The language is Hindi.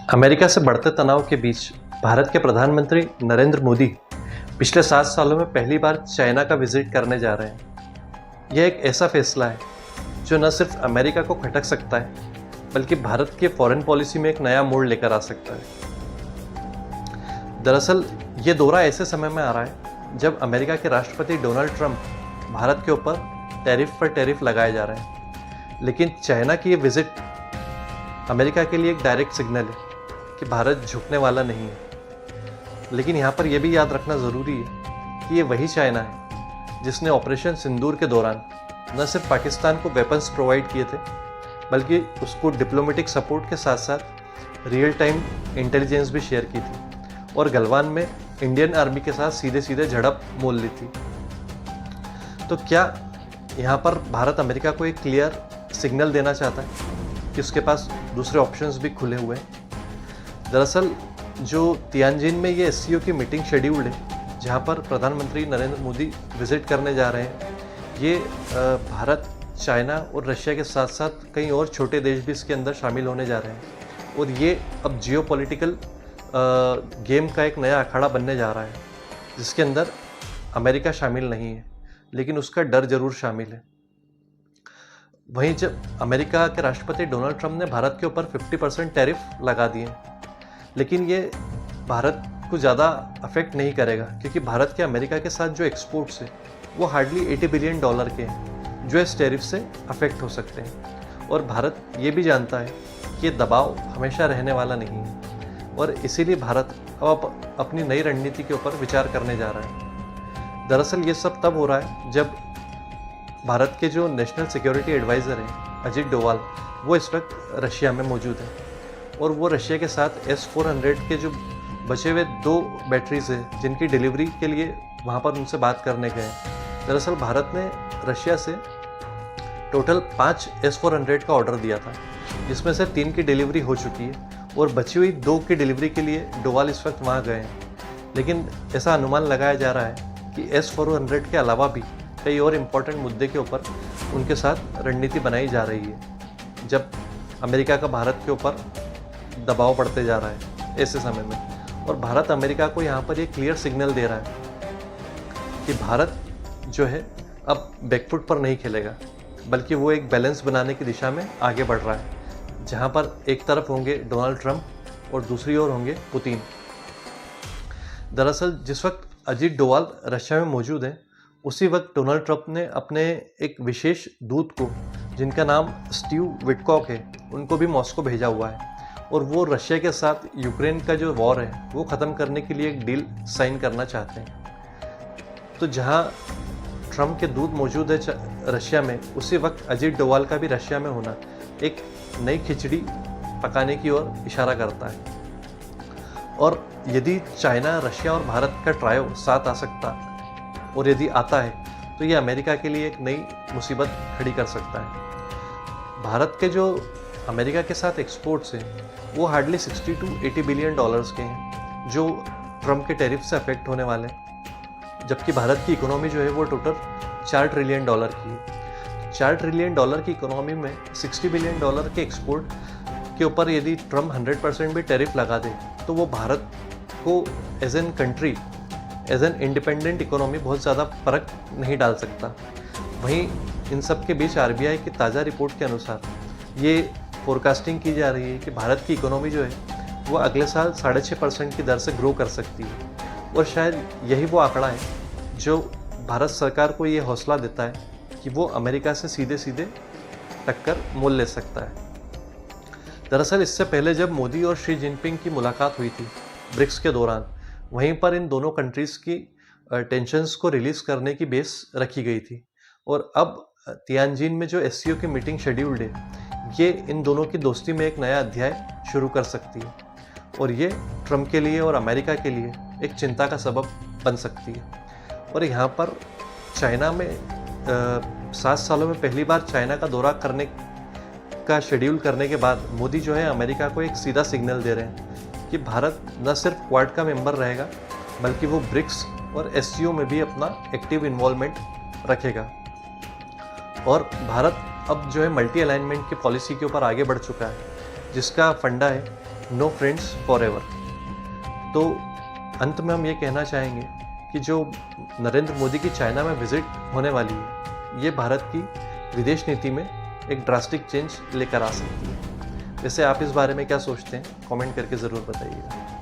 अमेरिका से बढ़ते तनाव के बीच भारत के प्रधानमंत्री नरेंद्र मोदी पिछले 7 सालों में पहली बार चाइना का विजिट करने जा रहे हैं। यह एक ऐसा फैसला है जो न सिर्फ अमेरिका को खटक सकता है, बल्कि भारत के फॉरेन पॉलिसी में एक नया मोड़ लेकर आ सकता है। दरअसल ये दौरा ऐसे समय में आ रहा है जब अमेरिका के राष्ट्रपति डोनाल्ड ट्रंप भारत के ऊपर टैरिफ पर टैरिफ लगाए जा रहे हैं। लेकिन चाइना की ये विजिट अमेरिका के लिए एक डायरेक्ट सिग्नल है कि भारत झुकने वाला नहीं है। लेकिन यहाँ पर यह भी याद रखना ज़रूरी है कि ये वही चाइना है जिसने ऑपरेशन सिंदूर के दौरान न सिर्फ पाकिस्तान को वेपन्स प्रोवाइड किए थे, बल्कि उसको डिप्लोमेटिक सपोर्ट के साथ साथ रियल टाइम इंटेलिजेंस भी शेयर की थी और गलवान में इंडियन आर्मी के साथ सीधे सीधे झड़प मोल ली थी। तो क्या यहाँ पर भारत अमेरिका को एक क्लियर सिग्नल देना चाहता है कि उसके पास दूसरे ऑप्शंस भी खुले हुए हैं? दरअसल जो तियानजिन में ये एससीओ की मीटिंग शेड्यूल्ड है, जहाँ पर प्रधानमंत्री नरेंद्र मोदी विजिट करने जा रहे हैं, ये भारत, चाइना और रशिया के साथ साथ कई और छोटे देश भी इसके अंदर शामिल होने जा रहे हैं। और ये अब जियोपॉलिटिकल गेम का एक नया अखाड़ा बनने जा रहा है, जिसके अंदर अमेरिका शामिल नहीं है, लेकिन उसका डर जरूर शामिल है। वहीं जब अमेरिका के राष्ट्रपति डोनाल्ड ट्रंप ने भारत के ऊपर 50% टैरिफ लगा दिए, लेकिन ये भारत को ज़्यादा अफेक्ट नहीं करेगा, क्योंकि भारत के अमेरिका के साथ जो एक्सपोर्ट्स है वो हार्डली $80 बिलियन के हैं, जो इस टैरिफ से अफेक्ट हो सकते हैं। और भारत ये भी जानता है कि ये दबाव हमेशा रहने वाला नहीं है, और इसीलिए भारत अब अपनी नई रणनीति के ऊपर विचार करने जा रहा है। दरअसल ये सब तब हो रहा है जब भारत के जो नेशनल सिक्योरिटी एडवाइज़र हैं अजीत डोवाल, वो इस वक्त रशिया में मौजूद है, और वो रशिया के साथ S-400 के जो बचे हुए 2 बैटरीज हैं जिनकी डिलीवरी के लिए वहाँ पर उनसे बात करने गए। दरअसल भारत ने रशिया से टोटल 5 S-400 का ऑर्डर दिया था, जिसमें से 3 की डिलीवरी हो चुकी है और बची हुई 2 की डिलीवरी के लिए डोवाल इस वक्त वहाँ गए हैं। लेकिन ऐसा अनुमान लगाया जा रहा है कि S-400 के अलावा भी कई और इम्पोर्टेंट मुद्दे के ऊपर उनके साथ रणनीति बनाई जा रही है, जब अमेरिका का भारत के ऊपर दबाव बढ़ते जा रहा है ऐसे समय में। और भारत अमेरिका को यहाँ पर एक क्लियर सिग्नल दे रहा है कि भारत जो है अब बैकफुट पर नहीं खेलेगा, बल्कि वो एक बैलेंस बनाने की दिशा में आगे बढ़ रहा है, जहाँ पर एक तरफ होंगे डोनाल्ड ट्रंप और दूसरी ओर होंगे पुतिन। दरअसल जिस वक्त अजीत डोवाल रशिया में मौजूद है, उसी वक्त डोनाल्ड ट्रंप ने अपने एक विशेष दूत को, जिनका नाम स्टीव विटकॉक है, उनको भी मॉस्को भेजा हुआ है, और वो रशिया के साथ यूक्रेन का जो वॉर है वो ख़त्म करने के लिए एक डील साइन करना चाहते हैं। तो जहाँ ट्रंप के दूत मौजूद है रशिया में, उसी वक्त अजीत डोवाल का भी रशिया में होना एक नई खिचड़ी पकाने की ओर इशारा करता है। और यदि चाइना, रशिया और भारत का ट्रायो साथ आ सकता, और यदि आता है, तो ये अमेरिका के लिए एक नई मुसीबत खड़ी कर सकता है। भारत के जो अमेरिका के साथ एक्सपोर्ट्स हैं वो हार्डली $60 to $80 बिलियन के हैं, जो ट्रंप के टैरिफ से अफेक्ट होने वाले हैं, जबकि भारत की इकोनॉमी जो है वो टोटल $4 ट्रिलियन की है। $4 ट्रिलियन की इकोनॉमी में $60 बिलियन के एक्सपोर्ट के ऊपर यदि ट्रंप 100% भी टैरिफ लगा दे, तो वो भारत को as an country, as an independent economy बहुत ज़्यादा फर्क नहीं डाल सकता। वहीं इन सब के बीच RBI की ताज़ा रिपोर्ट के अनुसार ये फोरकास्टिंग की जा रही है कि भारत की इकोनॉमी जो है वो अगले साल 6.5% की दर से ग्रो कर सकती है, और शायद यही वो आंकड़ा है जो भारत सरकार को ये हौसला देता है कि वो अमेरिका से सीधे सीधे टक्कर मोल ले सकता है। दरअसल इससे पहले जब मोदी और शी जिनपिंग की मुलाकात हुई थी ब्रिक्स के दौरान, वहीं पर इन दोनों कंट्रीज़ की टेंशन्स को रिलीज़ करने की बेस रखी गई थी। और अब तियानजिन में जो एससीओ की मीटिंग शेड्यूल्ड है, ये इन दोनों की दोस्ती में एक नया अध्याय शुरू कर सकती है, और ये ट्रंप के लिए और अमेरिका के लिए एक चिंता का सबब बन सकती है। और यहाँ पर चाइना में 7 सालों में पहली बार चाइना का दौरा करने का शेड्यूल करने के बाद मोदी जो है अमेरिका को एक सीधा सिग्नल दे रहे हैं कि भारत न सिर्फ क्वाड का मेंबर रहेगा, बल्कि वो ब्रिक्स और एससीओ में भी अपना एक्टिव इन्वॉल्वमेंट रखेगा। और भारत अब जो है मल्टी अलाइनमेंट की पॉलिसी के ऊपर आगे बढ़ चुका है, जिसका फंडा है नो फ्रेंड्स फॉर एवर। तो अंत में हम ये कहना चाहेंगे कि जो नरेंद्र मोदी की चाइना में विजिट होने वाली है, ये भारत की विदेश नीति में एक ड्रास्टिक चेंज लेकर आ सकती है। वैसे आप इस बारे में क्या सोचते हैं, कमेंट करके ज़रूर बताइएगा।